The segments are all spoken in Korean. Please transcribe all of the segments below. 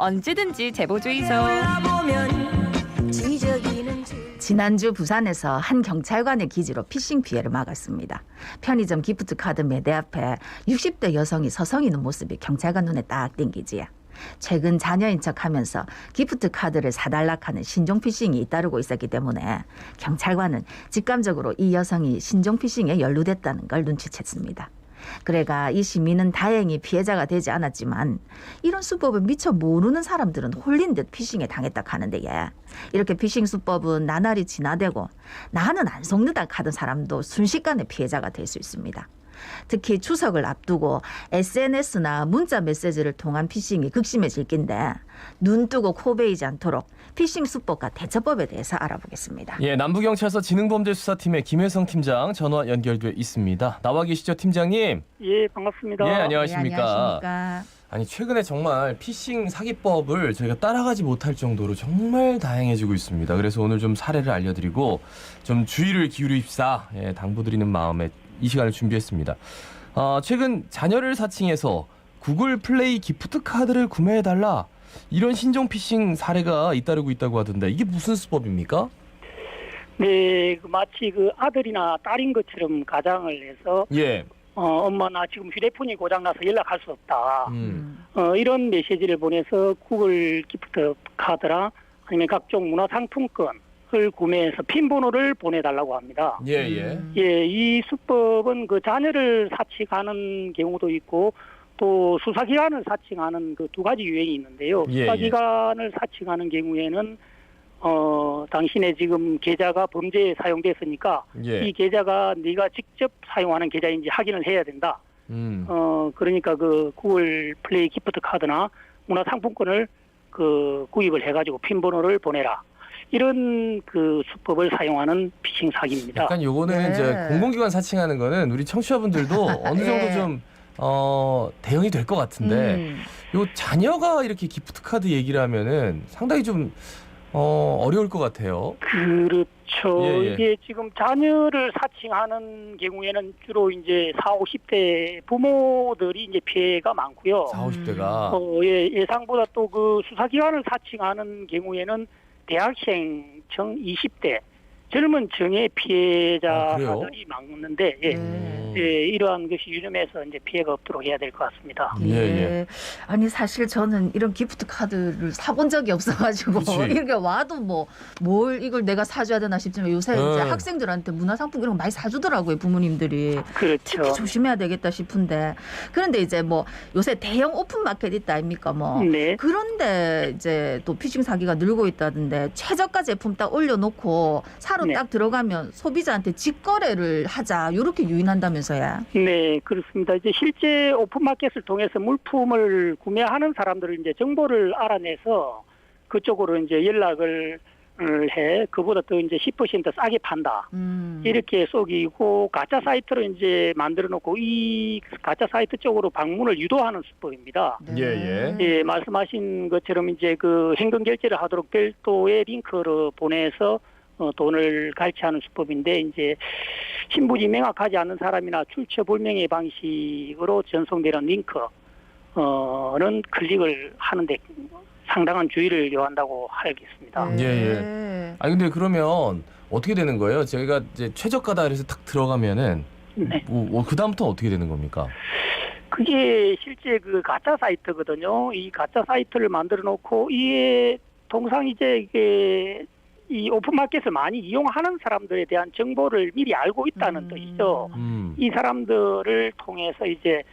언제든지 제보 주이소. 지난주 부산에서 한 경찰관의 기지로 피싱 피해를 막았습니다. 편의점 기프트카드 매대 앞에 60대 여성이 서성이는 모습이 경찰관 눈에 딱 띵기지야. 최근 자녀인 척하면서 기프트카드를 사달라 하는 신종피싱이 잇따르고 있었기 때문에 경찰관은 직감적으로 이 여성이 신종피싱에 연루됐다는 걸 눈치챘습니다. 그래가 이 시민은 다행히 피해자가 되지 않았지만 이런 수법을 미처 모르는 사람들은 홀린 듯 피싱에 당했다 하는데 이렇게 피싱 수법은 나날이 진화되고 나는 안 속는다 하던 사람도 순식간에 피해자가 될 수 있습니다. 특히 추석을 앞두고 SNS나 문자 메시지를 통한 피싱이 극심해질 낀데 눈 뜨고 코 베이지 않도록 피싱 수법과 대처법에 대해서 알아보겠습니다. 예, 남부경찰서 지능범죄수사팀의 김혜성 팀장 전화 연결돼 있습니다. 나와 계시죠, 팀장님? 예, 반갑습니다. 예, 안녕하십니까. 네, 안녕하십니까. 아니, 최근에 정말 피싱 사기법을 저희가 따라가지 못할 정도로 정말 다양해지고 있습니다. 그래서 오늘 좀 사례를 알려드리고 좀 주의를 기울입시다 당부드리는 마음에 이 시간을 준비했습니다. 최근 자녀를 사칭해서 구글 플레이 기프트 카드를 구매해달라 이런 신종 피싱 사례가 잇따르고 있다고 하던데 이게 무슨 수법입니까? 네, 마치 그 아들이나 딸인 것처럼 가장을 해서 예. 엄마 나 지금 휴대폰이 고장나서 연락할 수 없다. 이런 메시지를 보내서 구글 기프트 카드나 아니면 각종 문화상품권을 구매해서 핀 번호를 보내달라고 합니다. 예. 예, 이 수법은 그 자녀를 사칭하는 경우도 있고 또 수사기관을 사칭하는 그 두 가지 유형이 있는데요. 예, 수사기관을 사칭하는 경우에는 당신의 지금 계좌가 범죄에 사용됐으니까 예. 이 계좌가 네가 직접 사용하는 계좌인지 확인을 해야 된다. 그러니까 그 구글 플레이 기프트 카드나 문화상품권을 그 구입을 해가지고 핀 번호를 보내라. 이런 그 수법을 사용하는 피싱 사기입니다. 약간 요거는 이제 공공기관 사칭하는 거는 우리 청취자분들도 어느 정도 좀 대응이 될 것 같은데 요 자녀가 이렇게 기프트 카드 얘기를 하면은 상당히 좀 어려울 것 같아요. 그렇죠. 예. 이게 지금 자녀를 sa칭하는 경우에는 주로 이제 40, 50대 부모들이 이제 피해가 많고요. 40, 50대가. 예상보다 또 그 수사기관을 사칭하는 경우에는 대학생 청 20대 젊은 층의 피해자들이 많은데 이러한 것이 유념해서 이제 피해가 없도록 해야 될 것 같습니다. 예. 아니 사실 저는 이런 기프트 카드를 사본 적이 없어가지고 이렇게 와도 뭘 이걸 내가 사줘야 되나 싶지만 요새 이제 학생들한테 문화상품 이런 거 많이 사주더라고요 부모님들이. 그렇죠. 특히 조심해야 되겠다 싶은데 그런데 이제 요새 대형 오픈마켓 있다 아닙니까 네. 그런데 이제 또 피싱 사기가 늘고 있다던데 최저가 제품 딱 올려놓고 사러 딱 들어가면 소비자한테 직거래를 하자 이렇게 유인한다면서요? 네, 그렇습니다. 이제 실제 오픈마켓을 통해서 물품을 구매하는 사람들을 이제 정보를 알아내서 그쪽으로 이제 연락을 해 그보다 더 이제 10% 싸게 판다. 이렇게 속이고 가짜 사이트로 이제 만들어 놓고 이 가짜 사이트 쪽으로 방문을 유도하는 수법입니다. 예, 말씀하신 것처럼 이제 그 현금 결제를 하도록 별도의 링크를 보내서 돈을 갈취하는 수법인데 이제 신분이 명확하지 않은 사람이나 출처 불명의 방식으로 전송되는 링크는 클릭을 하는데 상당한 주의를 요한다고 하겠습니다. 아니 근데 그러면 어떻게 되는 거예요? 저희가 이제 최저가다 그래서 딱 들어가면은 그 다음부터 어떻게 되는 겁니까? 그게 실제 그 가짜 사이트거든요. 이 가짜 사이트를 만들어 놓고 이게 통상 이제 이게 이 오픈마켓을 많이 이용하는 사람들에 대한 정보를 미리 알고 있다는 뜻이죠. 이 사람들을 통해서 이제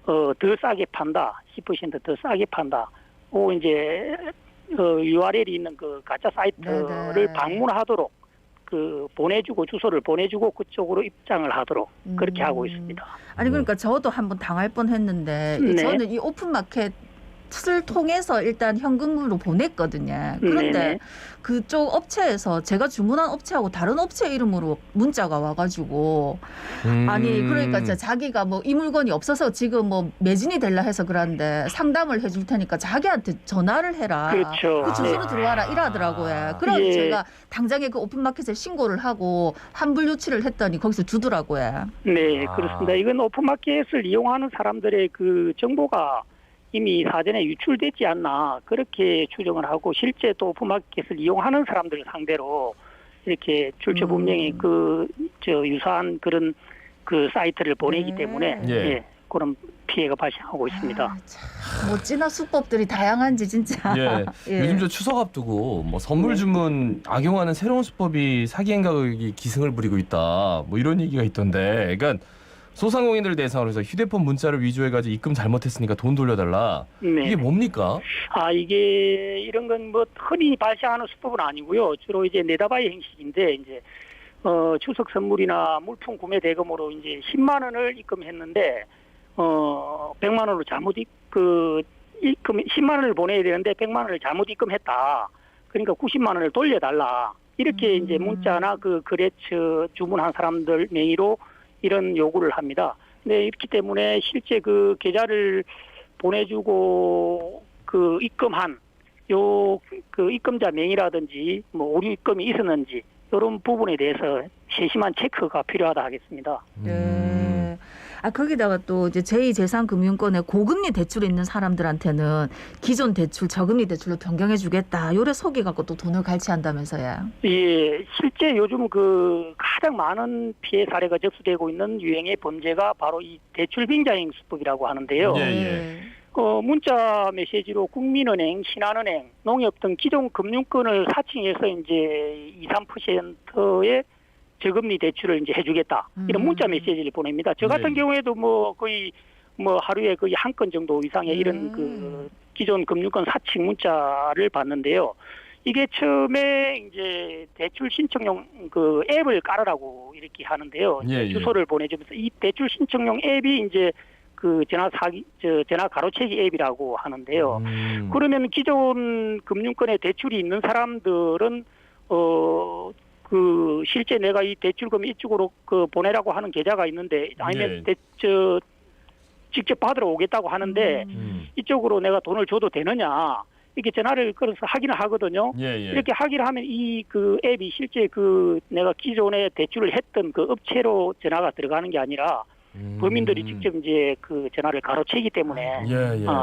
더 싸게 판다, 10% 더 싸게 판다. 이제 URL이 있는 그 가짜 사이트를 방문하도록 그 보내주고 주소를 보내주고 그쪽으로 입장을 하도록 그렇게 하고 있습니다. 아니 그러니까 저도 한번 당할 뻔했는데 저는 이 오픈마켓 을 통해서 일단 현금으로 보냈거든요. 그런데 그쪽 업체에서 제가 주문한 업체하고 다른 업체 이름으로 문자가 와가지고 아니 그러니까 자기가 이 물건이 없어서 지금 매진이 될라 해서 그런데 상담을 해줄 테니까 자기한테 전화를 해라. 그렇죠. 그 주소로 들어와라 이러더라고요. 그럼 제가 당장에 그 오픈마켓에 신고를 하고 환불 요치를 했더니 거기서 주더라고요. 네, 그렇습니다. 이건 오픈마켓을 이용하는 사람들의 그 정보가 이미 사전에 유출되지 않나 그렇게 추정을 하고 실제 또 오픈마켓을 이용하는 사람들을 상대로 이렇게 출처 분명히 유사한 그런 그 사이트를 보내기 때문에 예. 그런 피해가 발생하고 있습니다. 멋지나 수법들이 다양한지 진짜. 예. 예. 요즘 저 추석 앞두고 뭐 선물 주문 악용하는 새로운 수법이 사기 행각이 기승을 부리고 있다. 뭐 이런 얘기가 있던데. 그러니까 소상공인들 대상으로 해서 휴대폰 문자를 위조해가지고 입금 잘못했으니까 돈 돌려달라. 네. 이게 뭡니까? 이게 이런 건 뭐 흔히 발생하는 수법은 아니고요. 주로 이제 내다바이 형식인데 이제 추석 선물이나 물품 구매 대금으로 이제 10만 원을 입금했는데 100만 원으로 잘못 입금 10만 원을 보내야 되는데 100만 원을 잘못 입금했다. 그러니까 90만 원을 돌려달라. 이렇게 이제 문자나 그 거래처 주문한 사람들 명의로 이런 요구를 합니다. 근데 이렇기 때문에 실제 그 계좌를 보내주고 그 입금한 그 입금자 명의라든지 뭐 오류 입금이 있었는지 이런 부분에 대해서 세심한 체크가 필요하다 하겠습니다. 네. 거기다가 또 이제 제2제3금융권에 고금리 대출이 있는 사람들한테는 기존 대출 저금리 대출로 변경해주겠다. 요래 속여갖고 또 돈을 갈취한다면서요. 예, 실제 요즘 그 가장 많은 피해 사례가 접수되고 있는 유형의 범죄가 바로 이 대출 빙자행 수법이라고 하는데요. 예. 문자 메시지로 국민은행, 신한은행, 농협 등 기존 금융권을 사칭해서 이제 2, 3%의 저금리 대출을 이제 해주겠다. 이런 문자 메시지를 보냅니다. 저 같은 경우에도 뭐 거의 뭐 하루에 거의 한 건 정도 이상의 이런 그 기존 금융권 사칭 문자를 받는데요. 이게 처음에 이제 대출 신청용 그 앱을 깔으라고 이렇게 하는데요. 주소를 보내주면서 이 대출 신청용 앱이 이제 그 전화 가로채기 앱이라고 하는데요. 그러면 기존 금융권에 대출이 있는 사람들은 그 실제 내가 이 대출금 이쪽으로 그 보내라고 하는 계좌가 있는데 아니면 직접 받으러 오겠다고 하는데 이쪽으로 내가 돈을 줘도 되느냐 이렇게 전화를 걸어서 확인을 하거든요. 이렇게 확인을 하면 이 그 앱이 실제 그 내가 기존에 대출을 했던 그 업체로 전화가 들어가는 게 아니라 범인들이 직접 이제 그 전화를 가로채기 때문에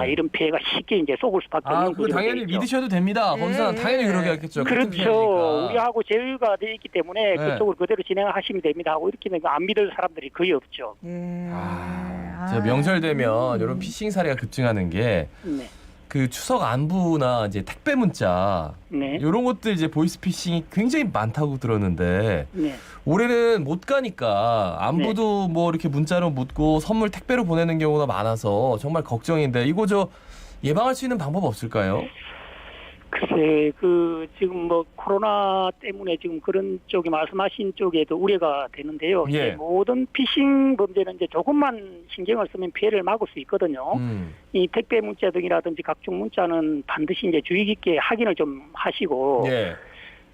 이런 피해가 쉽게 이제 속을 수밖에 없는 그거 당연히 믿으셔도 됩니다. 거기서 당연히 그러게 했겠죠. 그렇죠. 우리하고 제휴가 돼 있기 때문에 그쪽을 그대로 진행하시면 됩니다 하고 이렇게 안 믿을 사람들이 거의 없죠. 제가 명절 되면 이런 피싱 사례가 급증하는 게 그 추석 안부나 이제 택배 문자 이런 것들 이제 보이스 피싱이 굉장히 많다고 들었는데 올해는 못 가니까 안부도 뭐 이렇게 문자로 묻고 선물 택배로 보내는 경우가 많아서 정말 걱정인데 이거 예방할 수 있는 방법 없을까요? 글쎄, 지금 뭐 코로나 때문에 지금 그런 쪽이 말씀하신 쪽에도 우려가 되는데요. 이제 모든 피싱 범죄는 이제 조금만 신경을 쓰면 피해를 막을 수 있거든요. 이 택배 문자 등이라든지 각종 문자는 반드시 이제 주의 깊게 확인을 좀 하시고,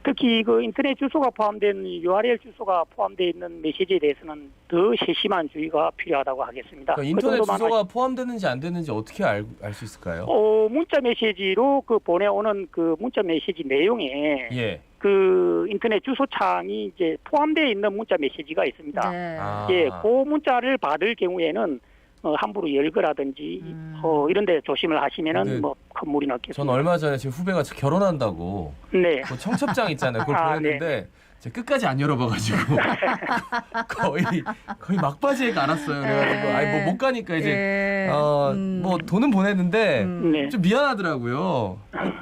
특히 그 인터넷 주소가 포함된 URL 주소가 포함되어 있는 메시지에 대해서는 더 세심한 주의가 필요하다고 하겠습니다. 그러니까 인터넷 주소가 포함되는지 안 되는지 어떻게 알 수 있을까요? 문자 메시지로 그 보내오는 그 문자 메시지 내용에 그 인터넷 주소창이 이제 포함되어 있는 문자 메시지가 있습니다. 그 문자를 받을 경우에는 함부로 열거라든지 이런 데 조심을 하시면은 뭐 큰 무리는 없겠습니다. 전 얼마 전에 제 후배가 결혼한다고 그 청첩장 있잖아요. 그걸 보냈는데 제가 끝까지 안 열어봐가지고 거의 막바지에 갈았어요. 그래가지고 뭐 못 가니까 이제 뭐 돈은 보냈는데 좀 미안하더라고요.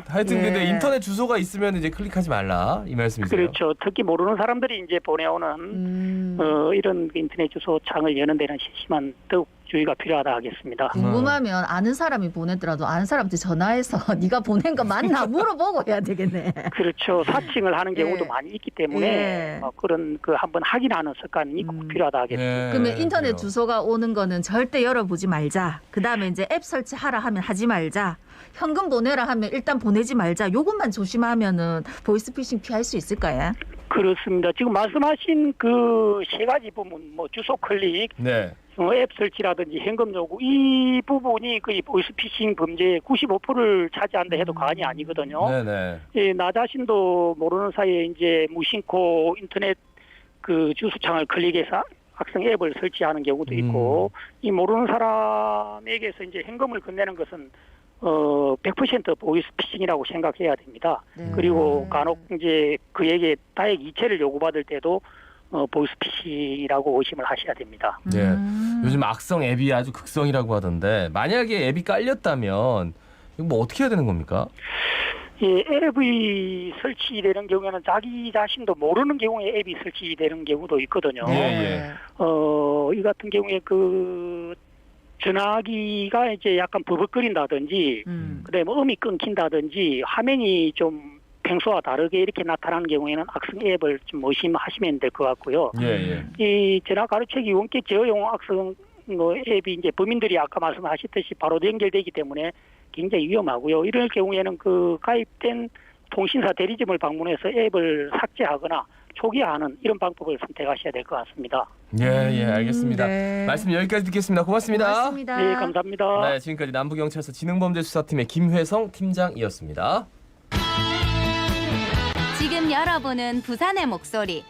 하여튼 근데 인터넷 주소가 있으면 이제 클릭하지 말라 이 말씀이세요? 그렇죠. 특히 모르는 사람들이 이제 보내오는 이런 인터넷 주소 창을 여는 데는 세심한 더욱 주의가 필요하다 하겠습니다. 궁금하면 아는 사람이 보내더라도 아는 사람한테 전화해서 네가 보낸 거 맞나 물어보고 해야 되겠네. 그렇죠. 사칭을 하는 경우도 많이 있기 때문에 그런 한번 확인하는 습관이 꼭 필요하다 하겠습니다. 그러면 인터넷 주소가 오는 거는 절대 열어보지 말자. 그다음에 이제 앱 설치하라 하면 하지 말자. 현금 보내라 하면 일단 보내지 말자. 요것만 조심하면은 보이스피싱 피할 수 있을까요? 그렇습니다. 지금 말씀하신 그 세 가지 부분, 뭐 주소 클릭, 앱 설치라든지 현금 요구 이 부분이 거의 보이스피싱 범죄의 95%를 차지한다 해도 과언이 아니거든요. 나 자신도 모르는 사이에 이제 무심코 인터넷 그 주소창을 클릭해서 악성 앱을 설치하는 경우도 있고 이 모르는 사람에게서 이제 현금을 건네는 것은 100% 보이스피싱이라고 생각해야 됩니다. 네. 그리고 간혹 이제 그에게 다액 이체를 요구받을 때도 보이스피싱이라고 의심을 하셔야 됩니다. 네. 요즘 악성 앱이 아주 극성이라고 하던데 만약에 앱이 깔렸다면 이거 뭐 어떻게 해야 되는 겁니까? 예, 앱이 설치되는 경우에는 자기 자신도 모르는 경우에 앱이 설치되는 경우도 있거든요. 예. 이 같은 경우에 그 전화기가 이제 약간 버벅거린다든지, 그다음에 음이 끊긴다든지, 화면이 좀 평소와 다르게 이렇게 나타나는 경우에는 악성 앱을 좀 의심하시면 될 것 같고요. 예. 이 전화 가로채기 원격 제어용 악성 앱이 이제 범인들이 아까 말씀하셨듯이 바로 연결되기 때문에 굉장히 위험하고요. 이럴 경우에는 그 가입된 통신사 대리점을 방문해서 앱을 삭제하거나 초기화하는 이런 방법을 선택하셔야 될 것 같습니다. 예, 알겠습니다. 네. 말씀 여기까지 듣겠습니다. 고맙습니다. 고맙습니다. 네, 감사합니다. 네, 지금까지 남부경찰서 지능범죄수사팀의 김회성 팀장이었습니다. 지금 열어보는 부산의 목소리.